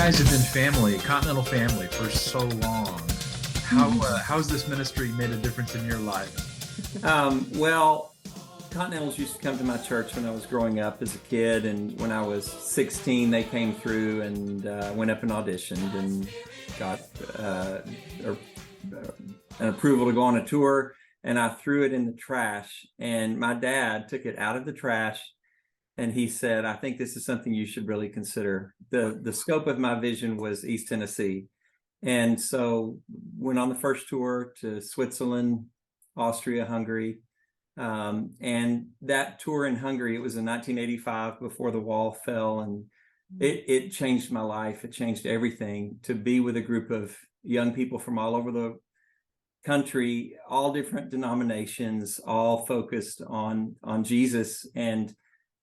guys have been family, Continental family, for so long. How's this ministry made a difference in your life? Well, Continentals used to come to my church when I was growing up as a kid, and when I was 16, they came through and went up and auditioned and got an approval to go on a tour, and I threw it in the trash, and my dad took it out of the trash, and he said, "I think this is something you should really consider." The scope of my vision was East Tennessee, and so went on the first tour to Switzerland, Austria, Hungary. And that tour in Hungary, it was in 1985 before the wall fell, and it changed my life. It changed everything to be with a group of young people from all over the country, all different denominations, all focused on Jesus. And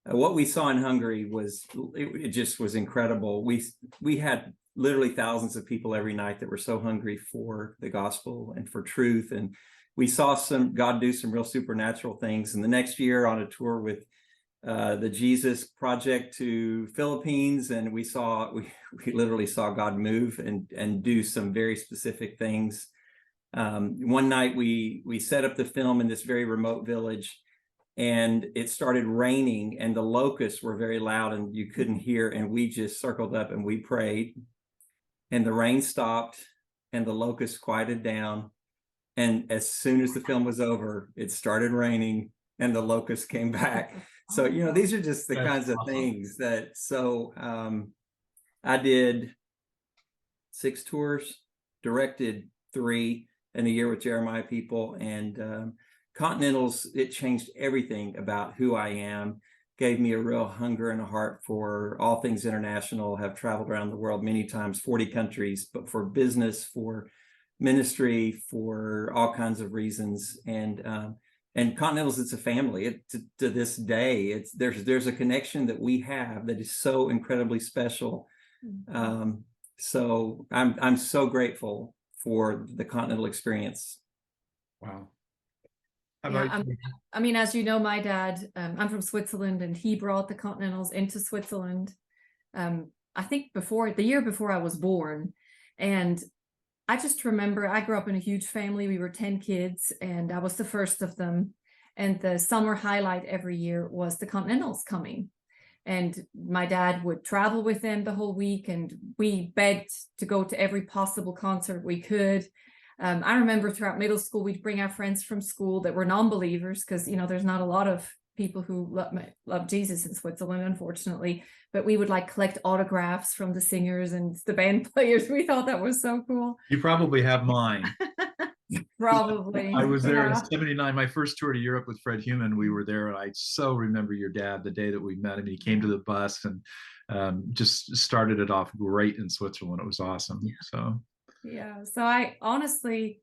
what we saw in Hungary was, it just was incredible. We had literally thousands of people every night that were so hungry for the gospel and for truth. And we saw God do some real supernatural things. And the next year on a tour with the Jesus Project to Philippines, and we literally saw God move and do some very specific things. One night we set up the film in this very remote village, and it started raining, and the locusts were very loud and you couldn't hear. And we just circled up and we prayed, and the rain stopped and the locusts quieted down. And as soon as the film was over, it started raining and the locusts came back. So, these are just the kinds of things that, I did 6 tours, directed 3 in a year with Jeremiah people, and Continentals, it changed everything about who I am, gave me a real hunger and a heart for all things international. Have traveled around the world many times, 40 countries, but for business, for ministry, for all kinds of reasons. And Continentals, it's a family. To this day, there's a connection that we have that is so incredibly special. So I'm so grateful for the Continental experience. Wow. I mean, as you know, my dad, I'm from Switzerland, and he brought the Continentals into Switzerland, I think the year before I was born. And I just remember I grew up in a huge family. We were 10 kids, and I was the first of them. And the summer highlight every year was the Continentals coming. And my dad would travel with them the whole week, and we begged to go to every possible concert we could. I remember throughout middle school, we'd bring our friends from school that were non-believers, because, there's not a lot of people who love Jesus in Switzerland, unfortunately. But we would collect autographs from the singers and the band players. We thought that was so cool. You probably have mine. Probably. I was there in '79, my first tour to Europe with Fred Human. We were there, and I so remember your dad the day that we met him. He came to the bus and just started it off great in Switzerland. It was awesome. So I honestly,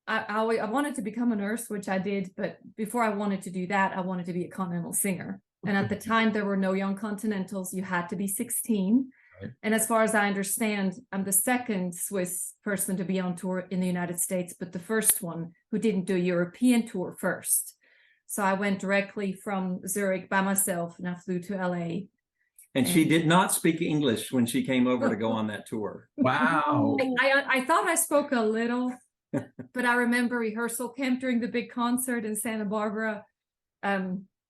I wanted to become a nurse, which I did, but before I wanted to do that, I wanted to be a Continental singer. And at the time, there were no young Continentals. You had to be 16. Right. And as far as I understand, I'm the second Swiss person to be on tour in the United States, but the first one who didn't do a European tour first. So I went directly from Zurich by myself, and I flew to LA. And she did not speak English when she came over to go on that tour. Wow. I thought I spoke a little, but I remember rehearsal camp during the big concert in Santa Barbara.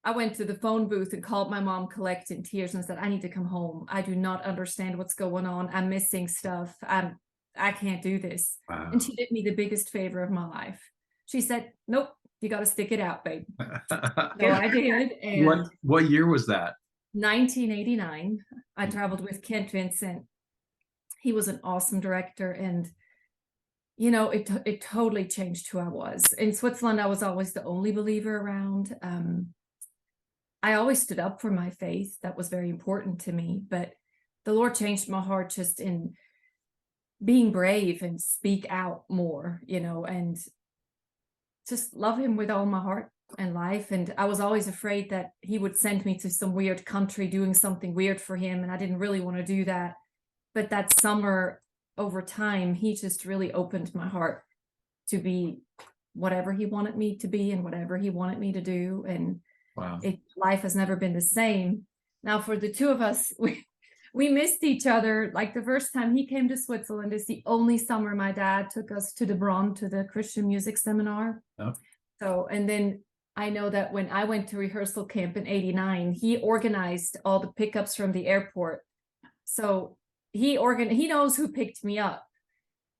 I went to the phone booth and called my mom, collecting tears, and said, "I need to come home. I do not understand what's going on. I'm missing stuff. I can't do this." Wow. And she did me the biggest favor of my life. She said, "Nope, you got to stick it out, babe." So I did. And what year was that? 1989. I traveled with Kent Vincent. He was an awesome director, and it totally changed who I was. In Switzerland, I was always the only believer around. I always stood up for my faith. That was very important to me, but the Lord changed my heart just in being brave and speak out more, and just love him with all my heart and life. And I was always afraid that he would send me to some weird country doing something weird for him, and I didn't really want to do that. But that summer, over time, he just really opened my heart to be whatever he wanted me to be and whatever he wanted me to do. And wow. Life has never been the same. Now, for the two of us, we missed each other. Like the first time he came to Switzerland is the only summer my dad took us to the Bronn to the Christian music seminar. Oh. So, and then I know that when I went to rehearsal camp in '89, he organized all the pickups from the airport. So he knows who picked me up,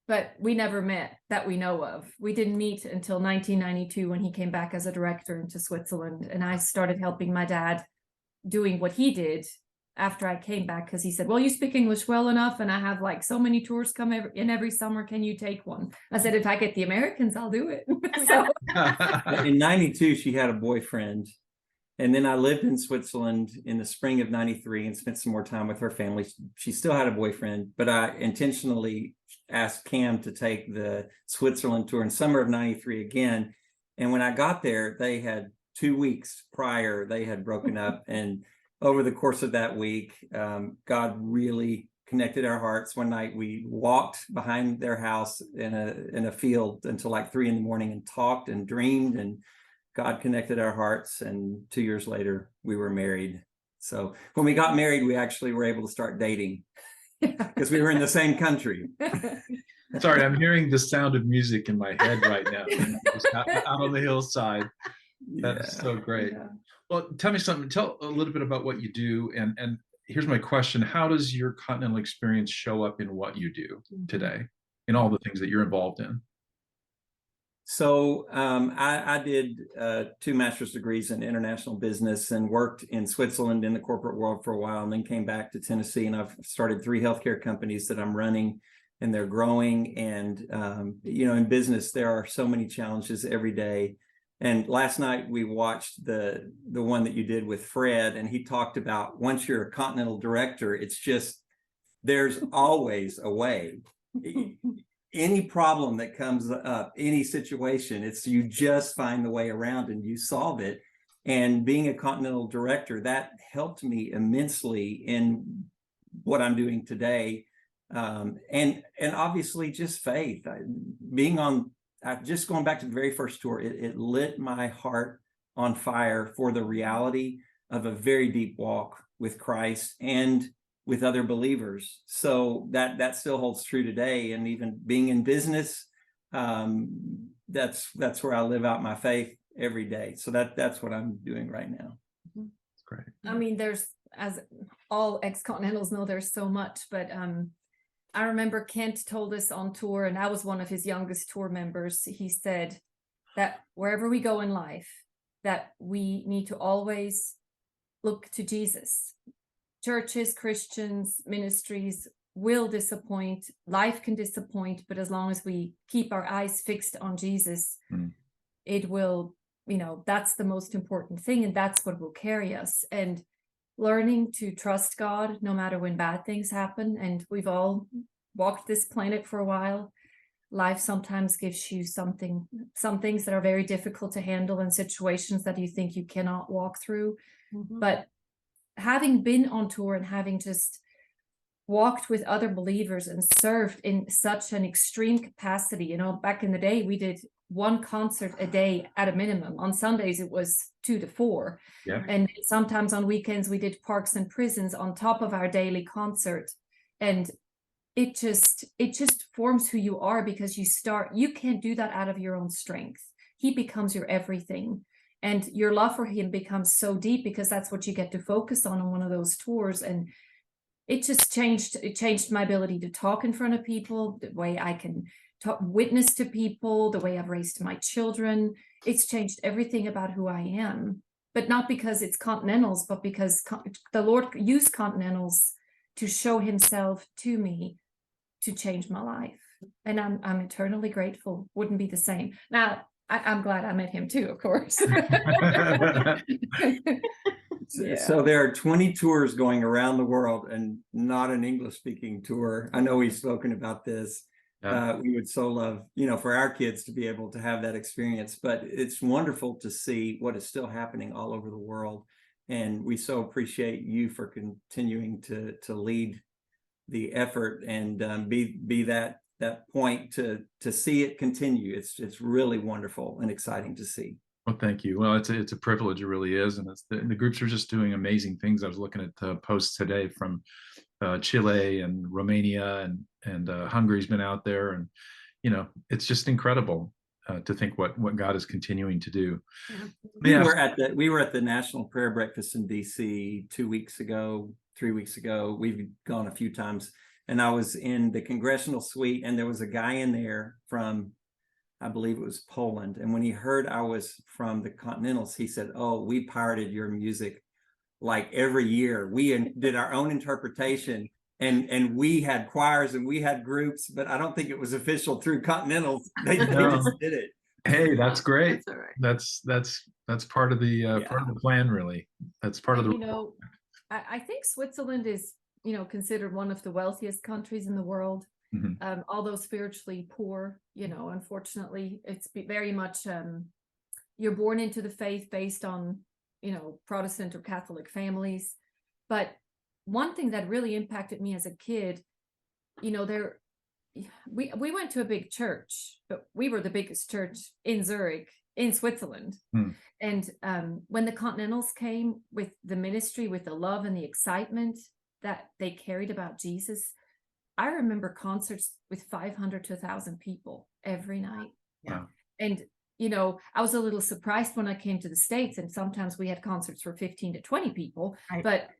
but we never met that we know of. We didn't meet until 1992 when he came back as a director into Switzerland, and I started helping my dad doing what he did after I came back, because he said, well, you speak English well enough and I have like so many tours come every summer, can you take one? I said, if I get the Americans, I'll do it. So in 92 she had a boyfriend, and then I lived in Switzerland in the spring of 93 and spent some more time with her family. She still had a boyfriend, but I intentionally asked Cam to take the Switzerland tour in summer of 93 again. And when I got there, they had 2 weeks prior, they had broken up. And over the course of that week, God really connected our hearts. One night we walked behind their house in a field until like 3 a.m. and talked and dreamed, and God connected our hearts. And 2 years later, we were married. So when we got married, we actually were able to start dating because we were in the same country. Sorry, I'm hearing the sound of music in my head right now. Just out on the hillside. That's so great. Yeah. Well, tell me something. Tell a little bit about what you do. And here's my question. How does your Continental experience show up in what you do today, in all the things that you're involved in? So I did 2 master's degrees in international business and worked in Switzerland in the corporate world for a while, and then came back to Tennessee, and I've started 3 healthcare companies that I'm running, and they're growing. And, in business, there are so many challenges every day. And last night we watched the one that you did with Fred, and he talked about once you're a Continental director, it's just, there's always a way. Any problem that comes up, any situation, it's you just find the way around and you solve it. And being a Continental director, that helped me immensely in what I'm doing today. And obviously just faith. Just going back to the very first tour, it lit my heart on fire for the reality of a very deep walk with Christ and with other believers. So that still holds true today. And even being in business, that's where I live out my faith every day. So that's what I'm doing right now. That's great. I mean, there's, as all ex-Continentals know, there's so much, but I remember Kent told us on tour, and I was one of his youngest tour members. He said that wherever we go in life, that we need to always look to Jesus. Churches, Christians, ministries will disappoint. Life can disappoint, but as long as we keep our eyes fixed on Jesus, it will, that's the most important thing. And that's what will carry us. And learning to trust God, no matter when bad things happen. And we've all walked this planet for a while. Life sometimes gives you some things that are very difficult to handle, and situations that you think you cannot walk through. But having been on tour and having just walked with other believers and served in such an extreme capacity, back in the day, we did 1 concert a day at a minimum. On Sundays, it was 2 to 4. Yeah. And sometimes on weekends, we did parks and prisons on top of our daily concert. And it just forms who you are, because you can't do that out of your own strength. He becomes your everything. And your love for him becomes so deep, because that's what you get to focus on one of those tours. And it changed my ability to talk in front of people, the way I can witness to people, the way I've raised my children. It's changed everything about who I am, but not because it's Continentals, but because the Lord used Continentals to show himself to me, to change my life. And I'm eternally grateful. Wouldn't be the same. Now, I'm glad I met him too, of course. Yeah. So there are 20 tours going around the world, and not an English-speaking tour. I know we've spoken about this. Yeah. We would so love, for our kids to be able to have that experience. But it's wonderful to see what is still happening all over the world. And we so appreciate you for continuing to lead the effort and be that point to see it continue. It's really wonderful and exciting to see. Well, thank you. Well, it's a privilege. It really is. And the groups are just doing amazing things. I was looking at posts today from Chile and Romania and Hungary's been out there, and it's just incredible to think what God is continuing to do. We were at the National Prayer Breakfast in DC 2 weeks ago, 3 weeks ago. We've gone a few times, and I was in the congressional suite, and there was a guy in there from, I believe it was Poland. And when he heard I was from the Continentals, he said, "Oh, we pirated your music like every year. We did our own interpretation, and we had choirs and we had groups, but I don't think it was official through Continentals. They just did it." Hey, that's great. That's all right. That's part of the part of the plan, really. That's part of the. I think Switzerland is considered one of the wealthiest countries in the world. Mm-hmm. Although spiritually poor, unfortunately, it's very much you're born into the faith based on Protestant or Catholic families. But one thing that really impacted me as a kid, we went to a big church, but we were the biggest church in Zurich, in Switzerland. And when the Continentals came with the ministry, with the love and the excitement that they carried about Jesus, I remember concerts with 500 to 1,000 people every night. Wow. And I was a little surprised when I came to the States, and sometimes we had concerts for 15 to 20 people. Right. But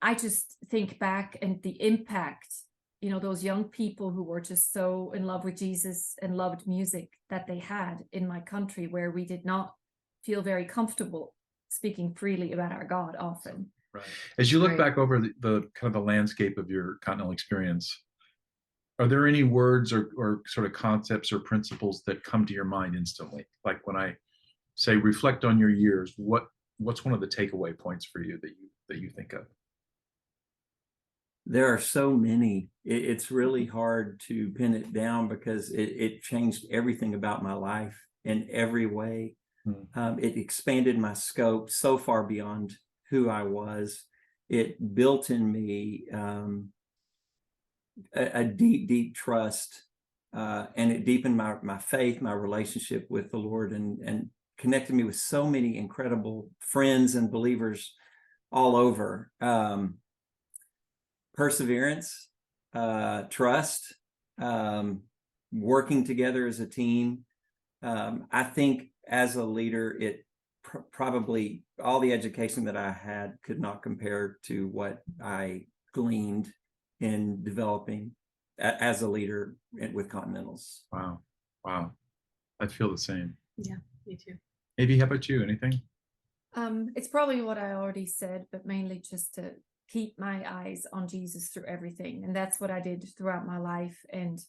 I just think back and the impact, those young people who were just so in love with Jesus and loved music that they had in my country, where we did not feel very comfortable speaking freely about our God often. Right. As you look back over the kind of the landscape of your Continental experience, are there any words or sort of concepts or principles that come to your mind instantly? Like when I say reflect on your years, what's one of the takeaway points for you that you think of? There are so many. It's really hard to pin it down because it changed everything about my life in every way. It expanded my scope so far beyond who I was. It built in me a deep trust, and it deepened my faith, my relationship with the Lord, and connected me with so many incredible friends and believers all over. Perseverance, trust, working together as a team. I think as a leader, it probably all the education that I had could not compare to what I gleaned in developing as a leader with Continentals. Wow. I feel the same. Yeah, me too. Evi, how about you? Anything? It's probably what I already said, but mainly just to keep my eyes on Jesus through everything. And that's what I did throughout my life. And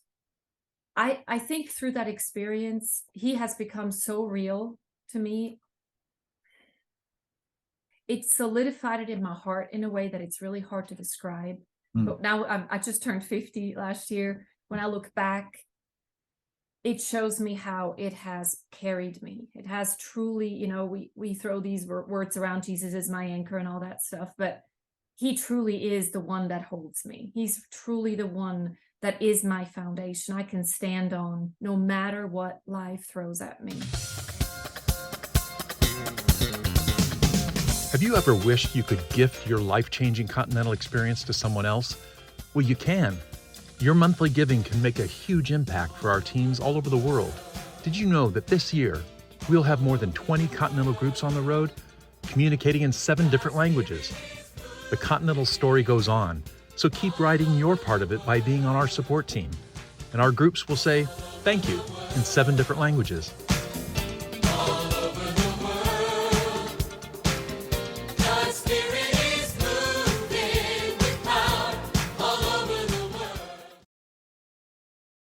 I think through that experience, he has become so real to me. It solidified it in my heart in a way that it's really hard to describe. But now I just turned 50 last year. When I look back, it shows me how it has carried me. It has truly, we throw these words around, Jesus is my anchor and all that stuff, but he truly is the one that holds me. He's truly the one that is my foundation I can stand on no matter what life throws at me. Have you ever wished you could gift your life-changing Continental experience to someone else? Well, you can. Your monthly giving can make a huge impact for our teams all over the world. Did you know that this year, we'll have more than 20 Continental groups on the road, communicating in 7 different languages? The Continental story goes on, so keep writing your part of it by being on our support team. And our groups will say, thank you, in 7 different languages.